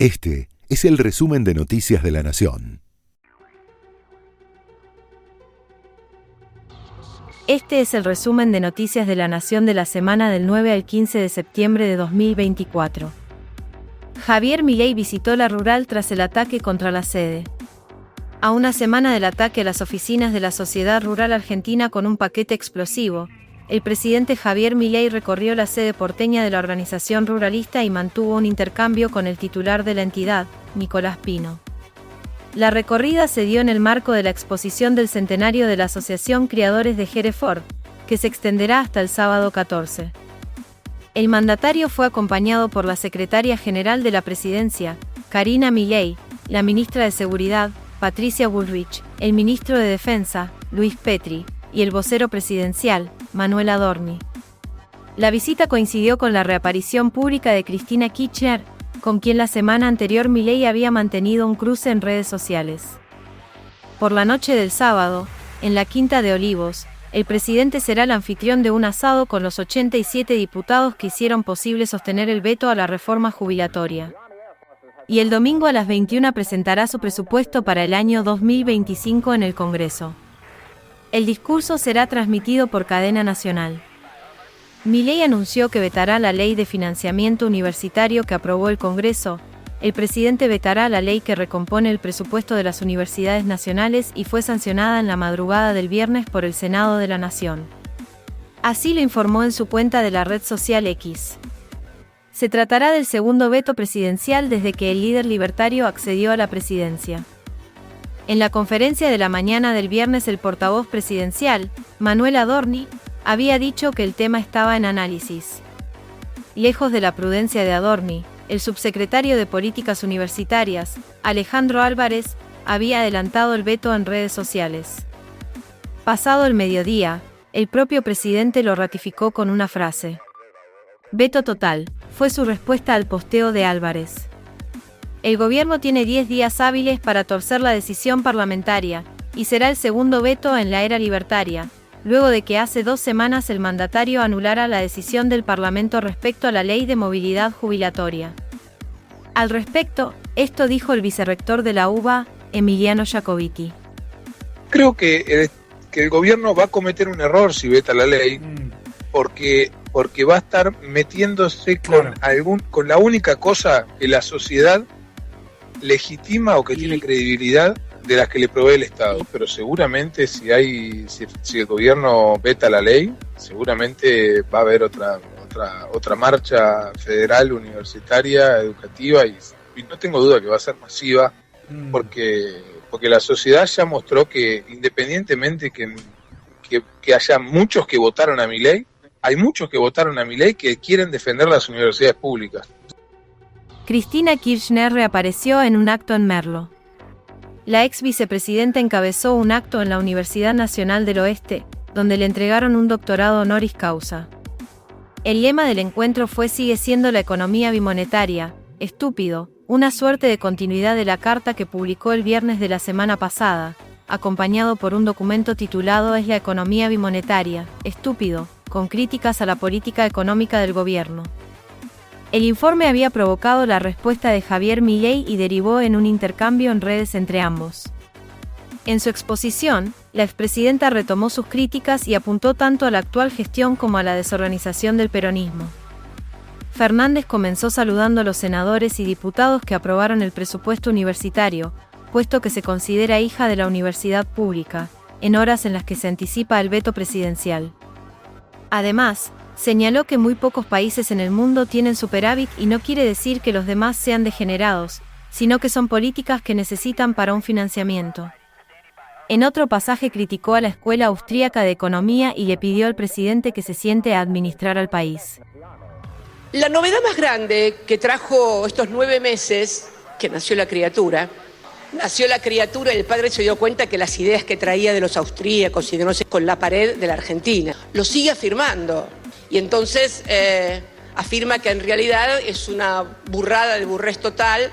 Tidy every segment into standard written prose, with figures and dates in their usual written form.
Este es el resumen de Noticias de la Nación. Este es el resumen de Noticias de la Nación de la semana del 9 al 15 de septiembre de 2024. Javier Milei visitó la rural tras el ataque contra la sede. A una semana del ataque a las oficinas de la Sociedad Rural Argentina con un paquete explosivo, el presidente Javier Milei recorrió la sede porteña de la organización ruralista y mantuvo un intercambio con el titular de la entidad, Nicolás Pino. La recorrida se dio en el marco de la exposición del centenario de la Asociación Criadores de Hereford, que se extenderá hasta el sábado 14. El mandatario fue acompañado por la secretaria general de la Presidencia, Karina Milei, la ministra de Seguridad, Patricia Bullrich, el ministro de Defensa, Luis Petri, y el vocero presidencial, Manuel Adorni. La visita coincidió con la reaparición pública de Cristina Kirchner, con quien la semana anterior Milei había mantenido un cruce en redes sociales. Por la noche del sábado, en la Quinta de Olivos, el presidente será el anfitrión de un asado con los 87 diputados que hicieron posible sostener el veto a la reforma jubilatoria. Y el domingo a las 21 presentará su presupuesto para el año 2025 en el Congreso. El discurso será transmitido por cadena nacional. Milei anunció que vetará la ley de financiamiento universitario que aprobó el Congreso. El presidente vetará la ley que recompone el presupuesto de las universidades nacionales y fue sancionada en la madrugada del viernes por el Senado de la Nación. Así lo informó en su cuenta de la red social X. Se tratará del segundo veto presidencial desde que el líder libertario accedió a la presidencia. En la conferencia de la mañana del viernes, el portavoz presidencial, Manuel Adorni, había dicho que el tema estaba en análisis. Lejos de la prudencia de Adorni, el subsecretario de Políticas Universitarias, Alejandro Álvarez, había adelantado el veto en redes sociales. Pasado el mediodía, el propio presidente lo ratificó con una frase. Veto total, fue su respuesta al posteo de Álvarez. El gobierno tiene 10 días hábiles para torcer la decisión parlamentaria, y será el segundo veto en la era libertaria, luego de que hace 2 semanas el mandatario anulara la decisión del Parlamento respecto a la ley de movilidad jubilatoria. Al respecto, esto dijo el vicerrector de la UBA, Emiliano Jacobiti. Creo que el gobierno va a cometer un error si veta la ley, porque va a estar metiéndose con la única cosa que la sociedad legitima o que tiene credibilidad de las que le provee el Estado. Pero seguramente si el gobierno veta la ley, seguramente va a haber otra marcha federal, universitaria, educativa, y no tengo duda que va a ser masiva, porque la sociedad ya mostró que independientemente que haya muchos que votaron a Milei, hay muchos que votaron a Milei que quieren defender las universidades públicas. Cristina Kirchner reapareció en un acto en Merlo. La ex vicepresidenta encabezó un acto en la Universidad Nacional del Oeste, donde le entregaron un doctorado honoris causa. El lema del encuentro fue "Sigue siendo la economía bimonetaria, estúpido", una suerte de continuidad de la carta que publicó el viernes de la semana pasada, acompañado por un documento titulado "Es la economía bimonetaria, estúpido", con críticas a la política económica del gobierno. El informe había provocado la respuesta de Javier Milei y derivó en un intercambio en redes entre ambos. En su exposición, la expresidenta retomó sus críticas y apuntó tanto a la actual gestión como a la desorganización del peronismo. Fernández comenzó saludando a los senadores y diputados que aprobaron el presupuesto universitario, puesto que se considera hija de la universidad pública, en horas en las que se anticipa el veto presidencial. Además, señaló que muy pocos países en el mundo tienen superávit y no quiere decir que los demás sean degenerados, sino que son políticas que necesitan para un financiamiento. En otro pasaje criticó a la Escuela Austríaca de Economía y le pidió al presidente que se siente a administrar al país. La novedad más grande que trajo estos 9 meses, que nació la criatura y el padre se dio cuenta que las ideas que traía de los austríacos y de no sé con la pared de la Argentina, lo sigue afirmando. Y entonces afirma que en realidad es una burrada de burrés total,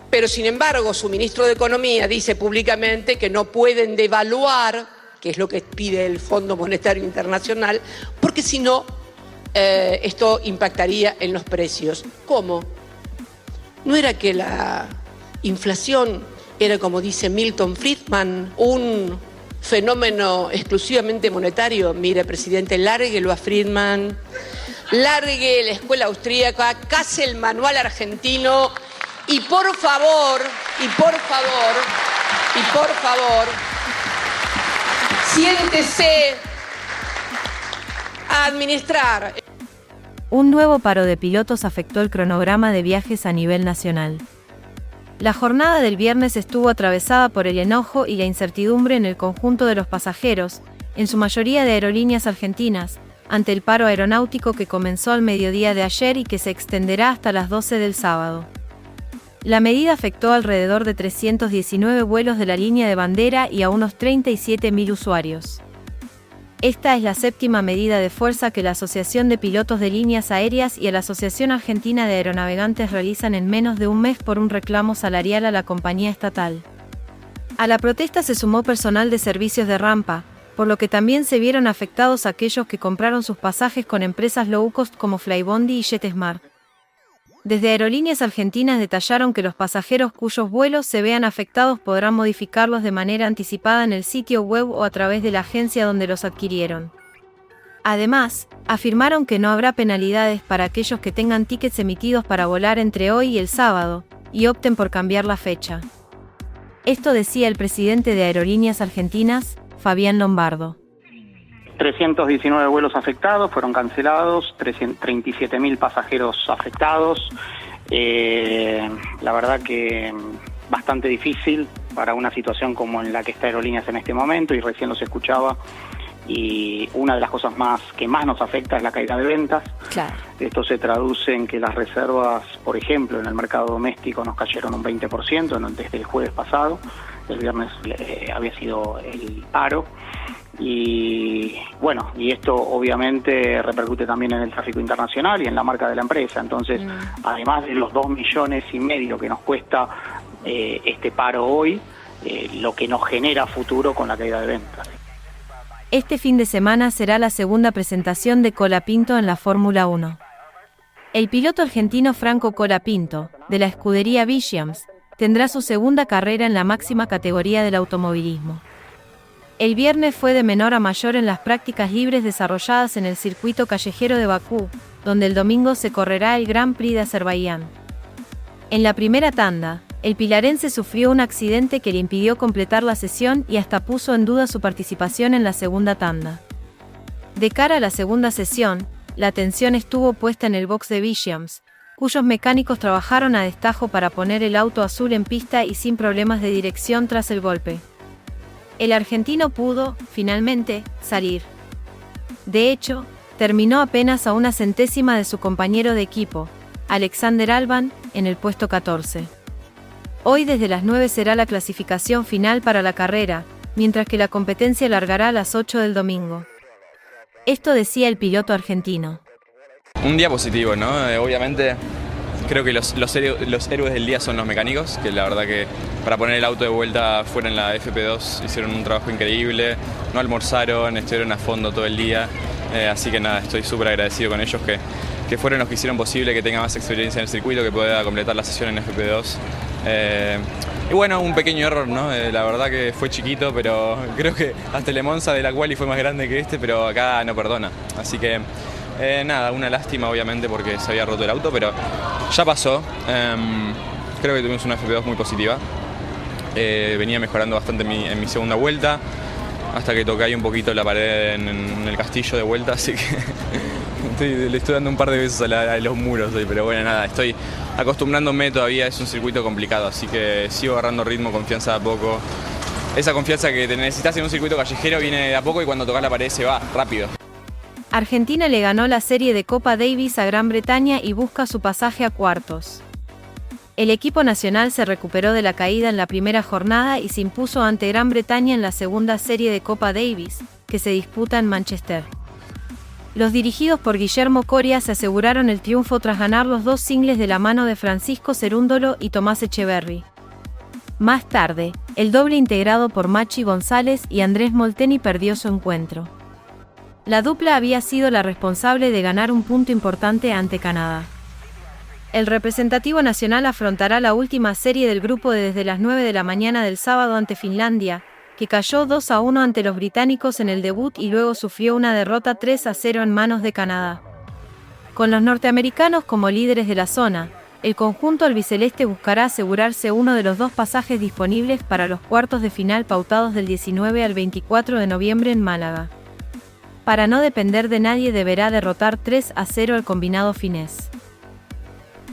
pero sin embargo su ministro de Economía dice públicamente que no pueden devaluar, que es lo que pide el Fondo Monetario Internacional, porque si no, esto impactaría en los precios. ¿Cómo? no era que la inflación era, como dice Milton Friedman, un fenómeno exclusivamente monetario. Mire, presidente, lárguelo a Friedman, largue la escuela austríaca, case el manual argentino y por favor, siéntese a administrar. Un nuevo paro de pilotos afectó el cronograma de viajes a nivel nacional. La jornada del viernes estuvo atravesada por el enojo y la incertidumbre en el conjunto de los pasajeros, en su mayoría de aerolíneas argentinas, ante el paro aeronáutico que comenzó al mediodía de ayer y que se extenderá hasta las 12 del sábado. La medida afectó alrededor de 319 vuelos de la línea de bandera y a unos 37.000 usuarios. Esta es la séptima medida de fuerza que la Asociación de Pilotos de Líneas Aéreas y la Asociación Argentina de Aeronavegantes realizan en menos de un mes por un reclamo salarial a la compañía estatal. A la protesta se sumó personal de servicios de rampa, por lo que también se vieron afectados aquellos que compraron sus pasajes con empresas low cost como Flybondi y JetSmart. Desde Aerolíneas Argentinas detallaron que los pasajeros cuyos vuelos se vean afectados podrán modificarlos de manera anticipada en el sitio web o a través de la agencia donde los adquirieron. Además, afirmaron que no habrá penalidades para aquellos que tengan tickets emitidos para volar entre hoy y el sábado, y opten por cambiar la fecha. Esto decía el presidente de Aerolíneas Argentinas, Fabián Lombardo. 319 vuelos afectados, fueron cancelados, 37.000 pasajeros afectados. La verdad que bastante difícil para una situación como en la que está Aerolíneas en este momento, y recién los escuchaba. Y una de las cosas que más nos afecta es la caída de ventas. Claro. Esto se traduce en que las reservas, por ejemplo, en el mercado doméstico nos cayeron un 20% desde el jueves pasado. El viernes había sido el paro. Y bueno, y esto obviamente repercute también en el tráfico internacional y en la marca de la empresa. Entonces, además de los 2,5 millones que nos cuesta este paro hoy, lo que nos genera futuro con la caída de ventas. Este fin de semana será la segunda presentación de Colapinto en la Fórmula 1. El piloto argentino Franco Colapinto, de la escudería Williams, tendrá su segunda carrera en la máxima categoría del automovilismo. El viernes fue de menor a mayor en las prácticas libres desarrolladas en el circuito callejero de Bakú, donde el domingo se correrá el Grand Prix de Azerbaiyán. En la primera tanda, el pilarense sufrió un accidente que le impidió completar la sesión y hasta puso en duda su participación en la segunda tanda. De cara a la segunda sesión, la atención estuvo puesta en el box de Williams, cuyos mecánicos trabajaron a destajo para poner el auto azul en pista y sin problemas de dirección tras el golpe. El argentino pudo, finalmente, salir. De hecho, terminó apenas a una centésima de su compañero de equipo, Alexander Albon, en el puesto 14. Hoy desde las 9 será la clasificación final para la carrera, mientras que la competencia largará a las 8 del domingo. Esto decía el piloto argentino. Un día positivo, ¿no? Obviamente creo que los héroes del día son los mecánicos, que la verdad que para poner el auto de vuelta fuera en la FP2 hicieron un trabajo increíble, no almorzaron, estuvieron a fondo todo el día, así que nada, estoy súper agradecido con ellos que fueron los que hicieron posible que tenga más experiencia en el circuito, que pueda completar la sesión en FP2. Y bueno, un pequeño error, ¿no? La verdad que fue chiquito, pero creo que hasta el Monza de la quali fue más grande que pero acá no perdona. Así que nada, una lástima obviamente porque se había roto el auto, pero ya pasó. Creo que tuvimos una FP2 muy positiva. Venía mejorando bastante en mi segunda vuelta, hasta que toqué ahí un poquito la pared en el castillo de vuelta, así que le estoy dando un par de besos a los muros hoy, pero bueno, nada, estoy acostumbrándome todavía, es un circuito complicado, así que sigo agarrando ritmo, confianza de a poco. Esa confianza que te necesitas en un circuito callejero viene de a poco y cuando tocas la pared se va rápido. Argentina le ganó la serie de Copa Davis a Gran Bretaña y busca su pasaje a cuartos. El equipo nacional se recuperó de la caída en la primera jornada y se impuso ante Gran Bretaña en la segunda serie de Copa Davis, que se disputa en Manchester. Los dirigidos por Guillermo Coria se aseguraron el triunfo tras ganar los 2 singles de la mano de Francisco Cerúndolo y Tomás Echeverry. Más tarde, el doble integrado por Machi González y Andrés Molteni perdió su encuentro. La dupla había sido la responsable de ganar un punto importante ante Canadá. El representativo nacional afrontará la última serie del grupo desde las 9 de la mañana del sábado ante Finlandia, que cayó 2-1 ante los británicos en el debut y luego sufrió una derrota 3-0 en manos de Canadá. Con los norteamericanos como líderes de la zona, el conjunto albiceleste buscará asegurarse uno de los 2 pasajes disponibles para los cuartos de final pautados del 19 al 24 de noviembre en Málaga. Para no depender de nadie deberá derrotar 3-0 al combinado finés.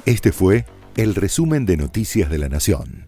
Este fue el resumen de Noticias de la Nación.